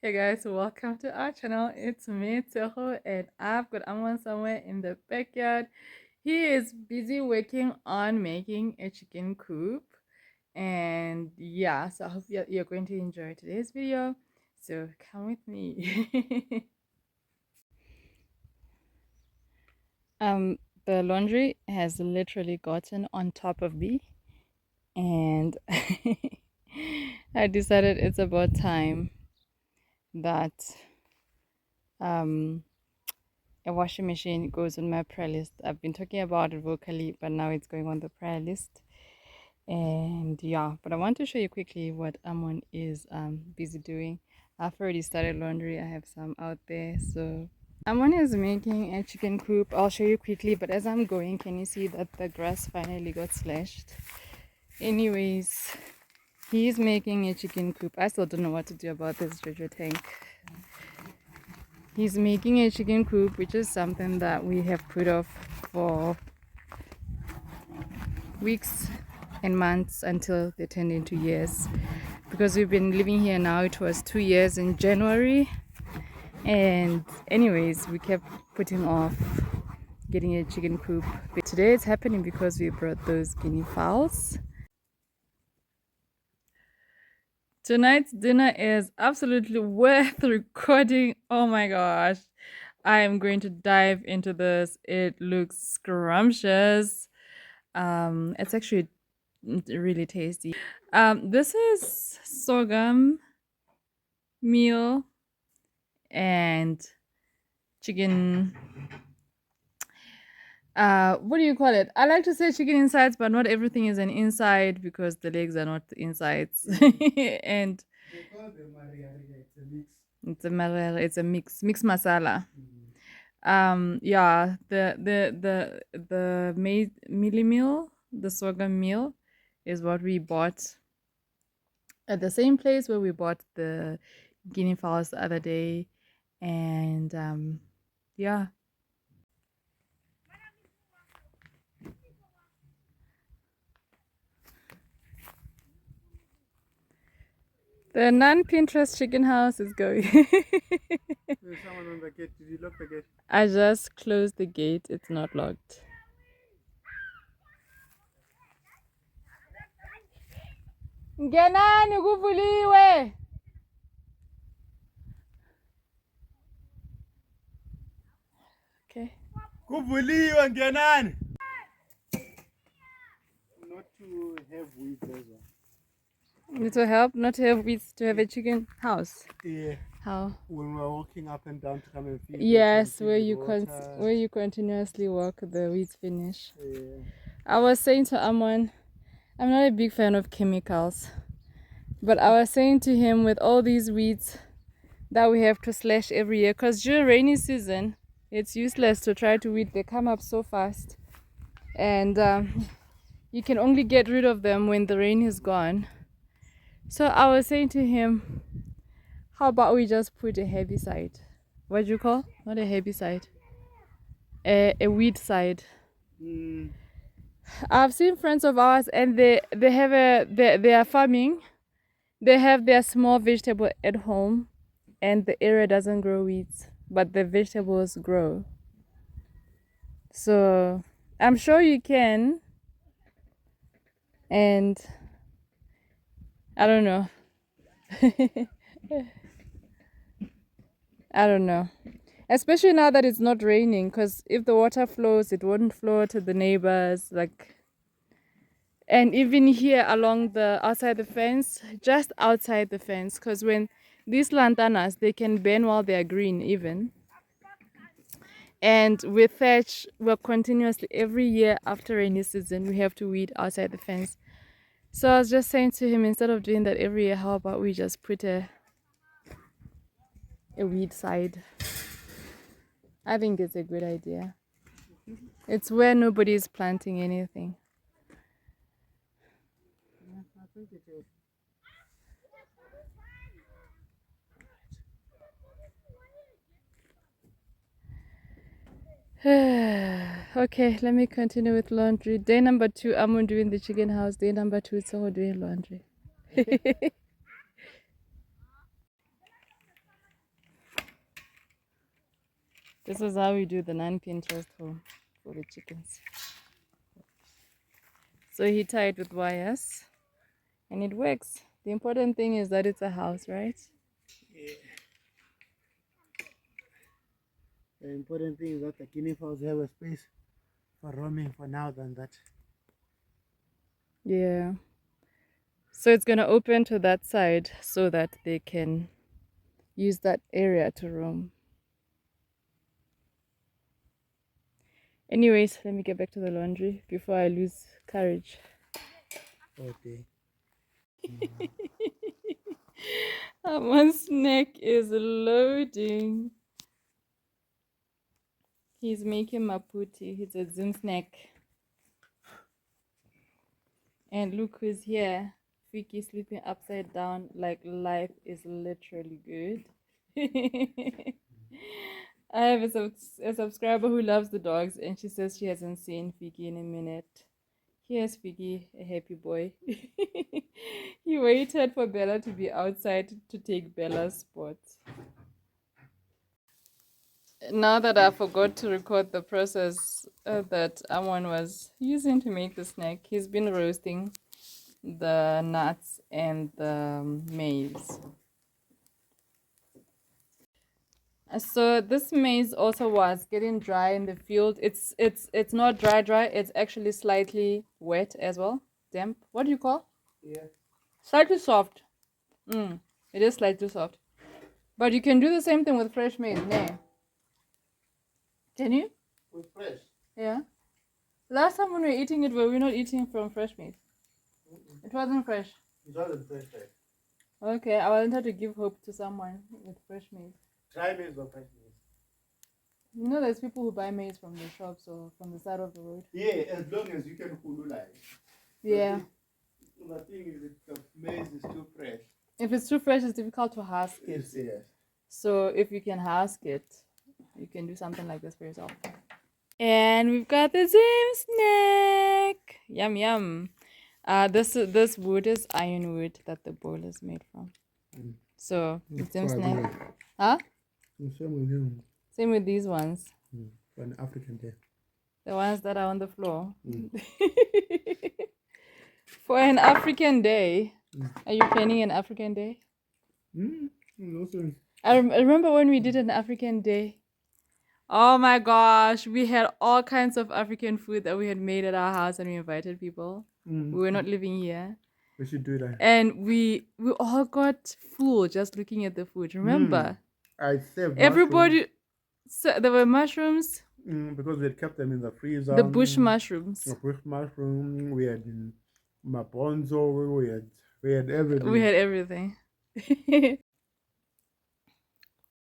Hey guys, welcome to our channel. It's me, Tshegofatso, and I've got Amon somewhere in the backyard. He is busy working on making a chicken coop. And yeah, so I hope you're going to enjoy today's video. So come with me. um, the laundry has literally gotten on top of me, and I decided it's about time that um a washing machine goes on my prayer list. I've been talking about it vocally, but now it's going on the prayer list. And yeah, but I want to show you quickly what Amon is busy doing. I've already started laundry. I have some out there. So Amon is making a chicken coop. I'll show you quickly, but as I'm going, can you see that the grass finally got slashed? Anyways, he's making a chicken coop. I still don't know what to do about this Jojo tank. He's making a chicken coop, which is something that we have put off for weeks and months until they turned into years. Because we've been living here now, it was 2 years in January. And anyways, we kept putting off getting a chicken coop. But today it's happening because we brought those guinea fowls. Tonight's dinner is absolutely worth recording. Oh my gosh. I am going to dive into this. It looks scrumptious. It's actually really tasty. This is sorghum meal and chicken. What do you call it? I like to say chicken insides, but not everything is an inside because the legs are not the insides. And it's a mix masala. Yeah, the mealie meal, the sorghum meal, is what we bought at the same place where we bought the guinea fowls the other day, and yeah. The non-Pinterest chicken house is going. There's someone on the gate. Did you lock the gate? I just closed the gate. It's not locked. Ngenani kuvuliwe. Okay. Kuvuliwe ngenani. Not to have weeds as well. It will help not to have weeds to have a chicken house. Yeah. How? When we're walking up and down to come and feed. Yes, where you continuously walk, the weeds finish. Yeah. I was saying to Amon, I'm not a big fan of chemicals, but I was saying to him, with all these weeds that we have to slash every year, because during rainy season it's useless to try to weed. They come up so fast, and you can only get rid of them when the rain is gone. So I was saying to him, how about we just put a herbicide? What do you call? Not a herbicide. A weed side. I've seen friends of ours, and they are farming. They have their small vegetable at home, and the area doesn't grow weeds, but the vegetables grow. So I'm sure you can. And I don't know. I don't know. Especially now that it's not raining, because if the water flows, it wouldn't flow to the neighbors. And even here along the outside the fence, just outside the fence, because when these lantanas, they can burn while they are green even. And with thatch, we're continuously, every year after rainy season, we have to weed outside the fence. So I was just saying to him, instead of doing that every year, how about we just put a weed side? I think it's a good idea. It's where nobody's planting anything. I think it is. Okay, let me continue with laundry. Day number 2, I'm doing the chicken house. Day number 2, Soho doing laundry. This is how we do the non-Pinterest home for the chickens. So he tied with wires and it works. The important thing is that it's a house, right? Yeah. The important thing is that the guinea fowls have a space for roaming for now than that. Yeah. So it's going to open to that side so that they can use that area to roam. Anyways, let me get back to the laundry before I lose courage. Okay. Amon's neck is loading. He's making maputi. He's a Zim snack. And look who's here. Vicky sleeping upside down like life is literally good. I have a subscriber who loves the dogs and she says she hasn't seen Vicky in a minute. Here's Vicky, a happy boy. He waited for Bella to be outside to take Bella's spot. Now that I forgot to record the process that Amon was using to make the snack, he's been roasting the nuts and the maize. So this maize also was getting dry in the field. It's not dry, it's actually slightly wet as well. Damp. What do you call? Yeah. Slightly soft. It is slightly soft. But you can do the same thing with fresh maize, no? Can you? With fresh? Yeah. Last time when we were eating it, were we not eating from fresh maize? It wasn't fresh. It wasn't fresh, right? Okay, I wanted to give hope to someone with fresh maize. Dry maize or fresh maize? You know, there's people who buy maize from the shops or from the side of the road. Yeah, as long as you can kulula it. Yeah. The thing is that the maize is too fresh. If it's too fresh, it's difficult to husk it. Yes. So if you can husk it, you can do something like this for yourself. And we've got the Zim snack. Yum yum. This wood is iron wood that the bowl is made from. So the Zim snack. Huh? Same with these ones. For an African day. The ones that are on the floor. For an African day. Are you planning an African day? I remember when we did an African day. Oh my gosh, we had all kinds of African food that we had made at our house and we invited people. We were not living here. We should do that. And we all got full just looking at the food. Remember? I saved everybody. So there were mushrooms. Because we had kept them in the freezer. The bush mushrooms. The bush mushroom. We had mabonzo. We had everything. We had everything.